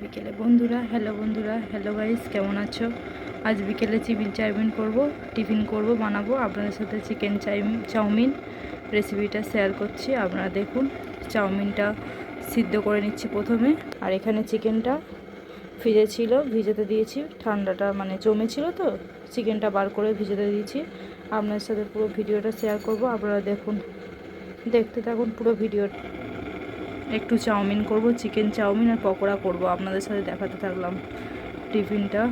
বিকেলে বন্ধুরা, hello guys, কেমন আছো? আজ বিকেলে চাউমিন করব, টিফিন করব, বানাবো আপনাদের সাথে চিকেন চাউমিন রেসিপিটা শেয়ার করছি। আপনারা দেখুন, চাউমিনটা সিদ্ধ করে নিচ্ছি প্রথমে। আর এখানে চিকেনটা ভিজে ছিল, ভিজাতে দিয়েছি, ঠান্ডাটা মানে জমেছিল তো চিকেনটা বার করে ভিজাতে দিয়েছি। আপনাদের সাথে পুরো ভিডিওটা শেয়ার করব, আপনারা দেখুন, দেখতে থাকুন পুরো ভিডিও। একটু চাউমিন করব, চিকেন চাউমিন আর পকোড়া করব, আপনাদের সাথে দেখাতে থাকলাম টিফিনটা।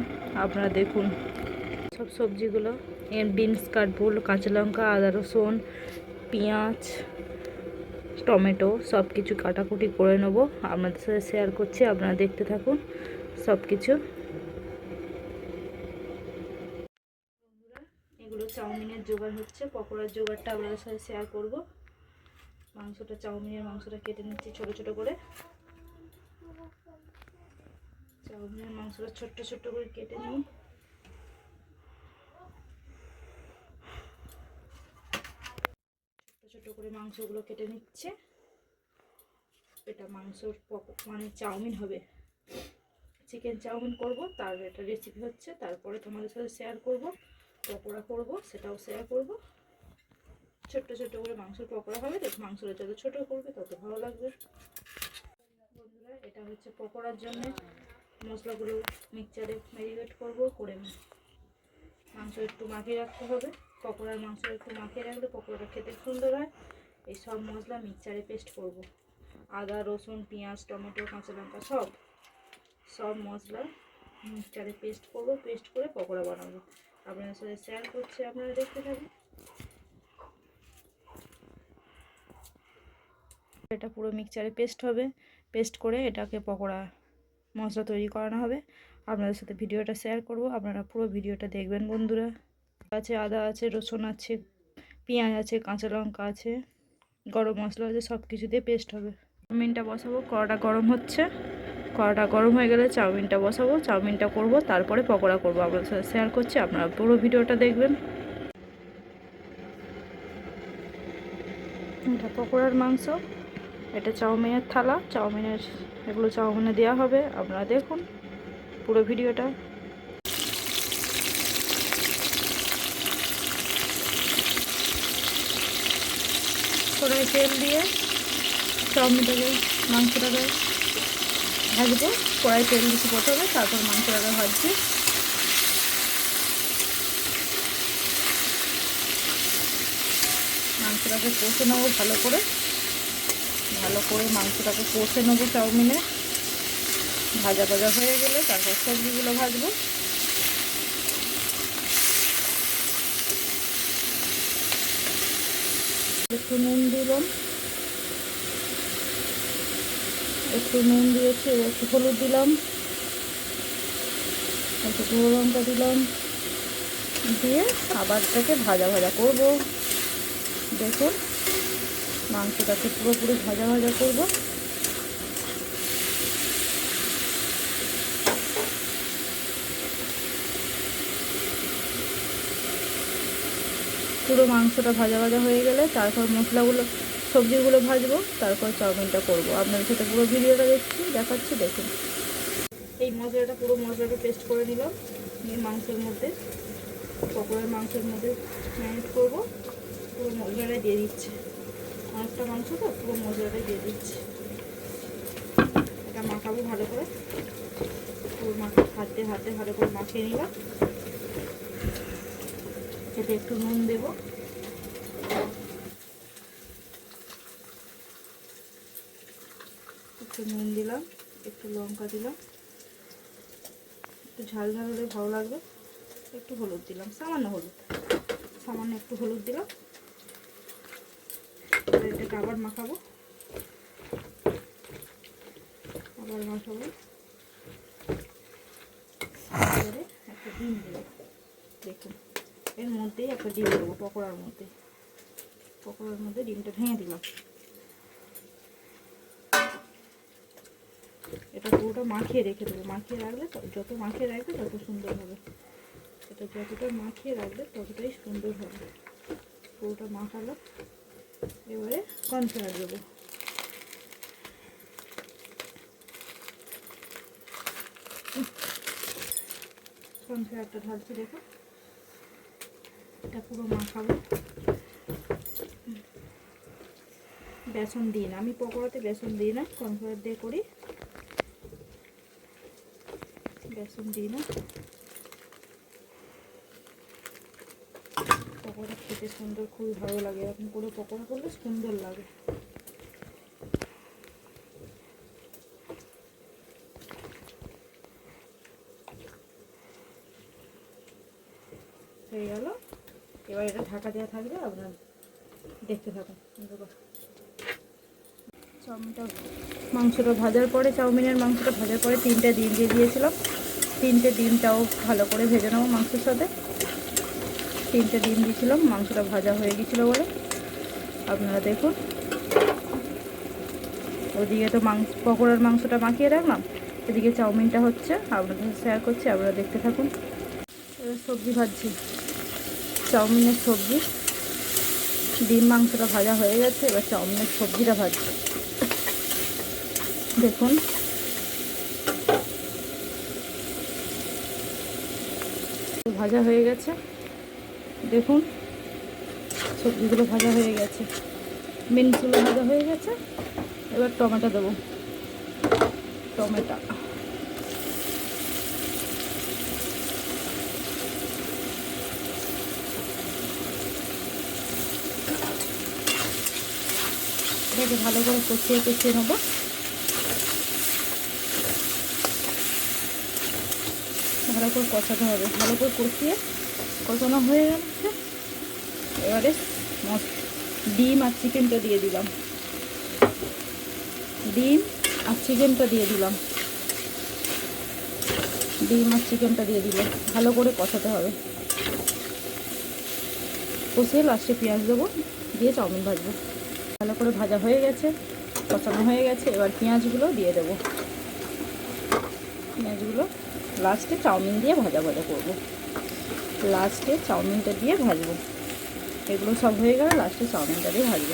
আপনারা দেখুন সব সবজিগুলো, বিনস কাটবো, কাঁচা লঙ্কা, আদা রসুন, পেঁয়াজ, টমেটো সব কিছু কাটাকুটি করে নেব, আপনাদের সাথে শেয়ার করছি। আপনারা দেখতে থাকুন সব কিছু। এগুলো চাউমিনের জোগাড় হচ্ছে, পকোড়ার জোগাড়টা আপনাদের সাথে শেয়ার করব। চাউমিনের মাংসটা কেটে নিচ্ছি ছোট ছোট করে। চাউমিনের মাংসটা ছোট্ট ছোট্ট করে কেটে নিই। ছোট্ট ছোট্ট করে মাংসগুলো কেটে নিচ্ছে। এটা মাংসর মানে চাউমিন হবে, চিকেন চাউমিন করব, তার এটা রেসিপি হচ্ছে। তারপরে তোমাদের সাথে শেয়ার করব, পকোড়া করব, সেটাও শেয়ার করব। ছোট্ট ছোট্ট করে মাংসের পকোড়া হবে, মাংসটা যত ছোট করবে তত ভালো লাগবে। বন্ধুরা, এটা হচ্ছে পকোড়ার জন্য মশলাগুলো মিক্সচারে ম্যারিনেট করব, করে মাংস একটু মাখিয়ে রাখতে হবে। পকোড়ার মাংস একটু মাখিয়ে রাখলে পকোড়াটা খেতে সুন্দর হয়। এই সব মশলা মিক্সচারে পেস্ট করব, আদা রসুন পেঁয়াজ টমেটো কাঁচা লঙ্কা সব মশলা মিক্সচারে পেস্ট করব, পেস্ট করে পকোড়া বানাবো, আপনাদের সাথে শেয়ার করছি। আপনারা দেখতে থাকুন। এটা পুরো মিক্সচারে পেস্ট হবে, পেস্ট করে এটাকে পকোড়া মশলা তৈরি করানো হবে। আপনাদের সাথে ভিডিওটা শেয়ার করব, আপনারা পুরো ভিডিওটা দেখবেন বন্ধুরা। আছে আদা আছে, রসুন আছে, পেঁয়াজ আছে, কাঁচা লঙ্কা আছে, গরম মশলা আছে, সব কিছু দিয়ে পেস্ট হবে। চাউমিনটা বসাবো, কড়াটা গরম হচ্ছে, কড়াটা গরম হয়ে গেলে চাউমিনটা বসাবো, চাউমিনটা করব, তারপরে পকোড়া করব, আপনাদের সাথে শেয়ার করছি। আপনারা পুরো ভিডিওটা দেখবেন। এটা পকোড়ার মাংস, এটা চাউমিনের থালা, এগুলো চাউমিনে দেওয়া হবে, আপনারা দেখুন পুরো ভিডিওটা। কড়াই তেল দিয়ে মাংসটাকে ভাজবো। কড়াই তেল দিচ্ছি প্রথমে, তারপর মাংসটাকে ভাজছি। মাংসটাকে কষে নেবো ভালো করে মাংসটাকে কষে নেবো চাউমিনে। ভাজা হয়ে গেলে তারপর সবজিগুলো ভাজবো। একটু নুন দিয়েছি, একটু হলুদ দিলাম, একটু গুঁড়ো লঙ্কা দিলাম, দিয়ে আবার এটাকে ভাজা করব। দেখুন মাংসটাকে পুরোপুরি ভাজা করব। পুরো মাংসটা ভাজা হয়ে গেলে তারপর সবজিগুলো ভাজবো, তারপর চাউমিনটা করব। আপনাদের সাথে পুরো ভিডিওটা দেখাচ্ছি, দেখুন। এই মশলাটা পেস্ট করে নিলাম, নিয়ে মাংসের মধ্যে, পকোড়ার মাংসের মধ্যে ম্যারিনেট করবো। পুরো মশলাটাই দিয়ে দিচ্ছি, অনেকটা মাংস তো পুরো মশলাটাই দিয়ে দিচ্ছি। এটা মাখাবো ভালো করে, পুরো হাতে ভালো করে মাখিয়ে নিলাম। এতে একটু নুন দেবো, একটু নুন দিলাম, একটু লঙ্কা দিলাম, একটু ঝাল হলে ভালো লাগবে। একটু হলুদ দিলাম, সামান্য একটু হলুদ দিলাম। এটাকে আবার মাখাবো, তারপরে একটা ডিম দেবো। দেখুন এর মধ্যেই একটা ডিম দেবো, পকোড়ার মধ্যে ডিমটা ভেঙে দিলাম। এটা পুরোটা মাখিয়ে রেখে দেবো, যত মাখিয়ে রাখবে তত সুন্দর হবে। এটা যতটা মাখিয়ে রাখবে ততটাই সুন্দর হবে। পুরোটা মাখালো, এবারে কর্নফ্লাওয়ার দেবো। কর্নফ্লাওয়ারটা ঢালছি, দেখুন এটা পুরো মাখাবো। বেসন দিই না আমি পকোড়াতে, বেসন দিই না, কর্নফ্লাওয়ার দিয়ে করি, বেসন দিই না। পকোড়া খেতে সুন্দর, খুবই ভালো লাগে, এরকম করে পকোড়া করলে সুন্দর লাগে। হয়ে গেল, এবার এটা ঢাকা দেওয়া থাকবে, আপনারা দেখতে থাকুন। চাউমিনটা, মাংসটা ভাজার পরে, চাউমিনের মাংসটা ভাজার পরে 3টে ডিম দিয়ে দিয়েছিলাম। 3টে ডিমটাও ভালো করে ভেজে নেবো মাংসের সাথে। 3টে ডিম দিয়েছিলাম, মাংসটা ভাজা হয়ে গেছিলো বলে। আপনারা দেখুন, ওদিকে তো পকোড়ার মাংসটা মাখিয়ে রাখলাম, এদিকে চাউমিনটা হচ্ছে, আপনাদের শেয়ার করছি, আপনারা দেখতে থাকুন। এবার সবজি ভাজছি, চাউমিনের সবজি। ডিম মাংসটা ভাজা হয়ে গেছে, এবার চাউমিনের সবজিটা ভাজছি। দেখুন ভাজা হয়ে গেছে, দেখুন সবজিগুলো ভাজা হয়ে গেছে, বিনসগুলো ভাজা হয়ে গেছে। এবার টমেটো দেবো, টমেটো এটাকে ভালো করে কষিয়ে নেবো। ভালো করে কষাতে হবে, ভালো করে কষানো হয়ে গেছে। এবারে ডিম আর চিকেনটা দিয়ে দিলাম, ডিম আর চিকেনটা দিয়ে দিলাম, ডিম আর চিকেনটা দিয়ে দিলাম। ভালো করে কষাতে হবে, কষিয়ে লাস্টে পেঁয়াজ দেবো, দিয়ে চাউমিন ভাজবো। ভালো করে ভাজা হয়ে গেছে, কষানো হয়ে গেছে। এবার পেঁয়াজগুলো দিয়ে দেবো, পেঁয়াজগুলো লাস্টে চাউমিন দিয়ে ভাজা করবো, লাস্টে চাউমিনটা দিয়ে ভাজবো। এগুলো সব হয়ে গেলে লাস্টে চাউমিনটা দিয়ে ভাজবো।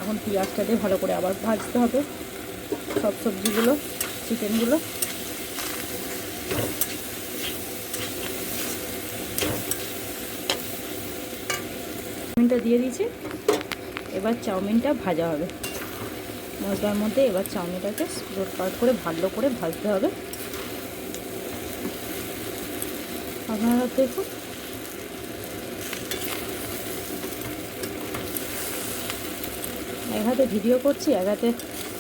এখন পেঁয়াজটা দিয়ে ভালো করে আবার ভাজতে হবে সব সবজিগুলো, চিকেনগুলো। চাউমিনটা দিয়ে দিয়েছি, এবার চাউমিনটা ভাজা হবে মশলার মধ্যে। এবার চাউমিনটাকে লটপাট করে ভালো করে ভাজতে হবে। আপনারা দেখুন, এক হাতে ভিডিও করছি, এক হাতে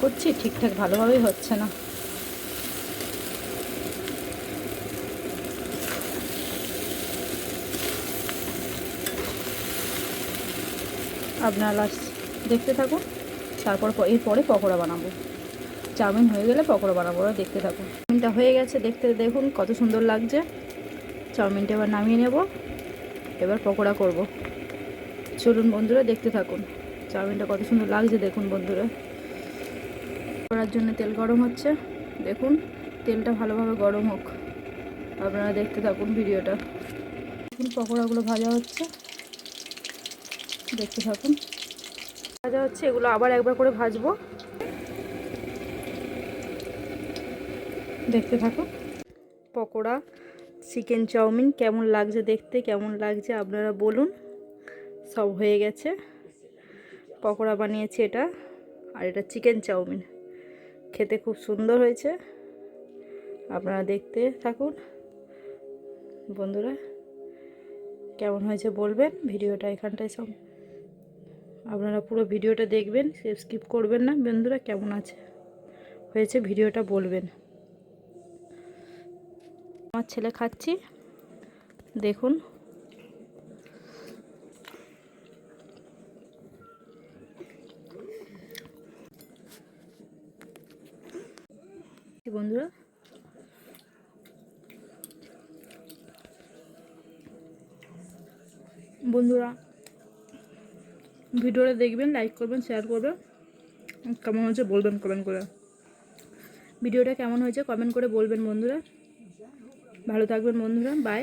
করছি, ঠিকঠাক ভালোভাবেই হচ্ছে না। আপনারা লাস্ট দেখতে থাকুন, তারপর এরপরে পকোড়া বানাবো। চাউমিন হয়ে গেলে পকোড়া বানাবো, ওরা দেখতে থাকুন। চাউমিনটা হয়ে গেছে, দেখতে দেখুন কত সুন্দর লাগছে। চাউমিনটা এবার নামিয়ে নেব, এবার পকোড়া করব। চলুন বন্ধুরা, দেখতে থাকুন চাউমিনটা কত সুন্দর লাগছে। দেখুন বন্ধুরা, করার জন্য তেল গরম হচ্ছে, দেখুন তেলটা ভালোভাবে গরম হোক। আপনারা দেখতে থাকুন ভিডিওটা। দেখুন পকোড়াগুলো ভাজা হচ্ছে, দেখতে থাকুন। ভাজা হচ্ছে, এগুলো আবার একবার করে ভাজবো, দেখতে থাকুন। পকোড়া, চিকেন চাউমিন কেমন লাগছে দেখতে, কেমন লাগছে আপনারা বলুন। সব হয়ে গেছে, পকোড়া বানিয়েছি এটা, আর এটা চিকেন চাউমিন। খেতে খুব সুন্দর হয়েছে, আপনারা দেখতে থাকুন বন্ধুরা। কেমন হয়েছে বলবেন, ভিডিওটা এখানটায় সব আপনারা পুরো ভিডিওটা দেখবেন, স্কিপ করবেন না বন্ধুরা। কেমন হয়েছে ভিডিওটা বলবেন। আমার ছেলে খাচ্ছি, দেখুন বন্ধুরা। বন্ধুরা ভিডিওটা দেখবেন, লাইক করবেন, শেয়ার করবেন। কেমন হয়েছে বলবেন কমেন্ট করে। ভিডিওটা কেমন হয়েছে কমেন্ট করে বলবেন বন্ধুরা। ভালো থাকবেন বন্ধুরা, বাই।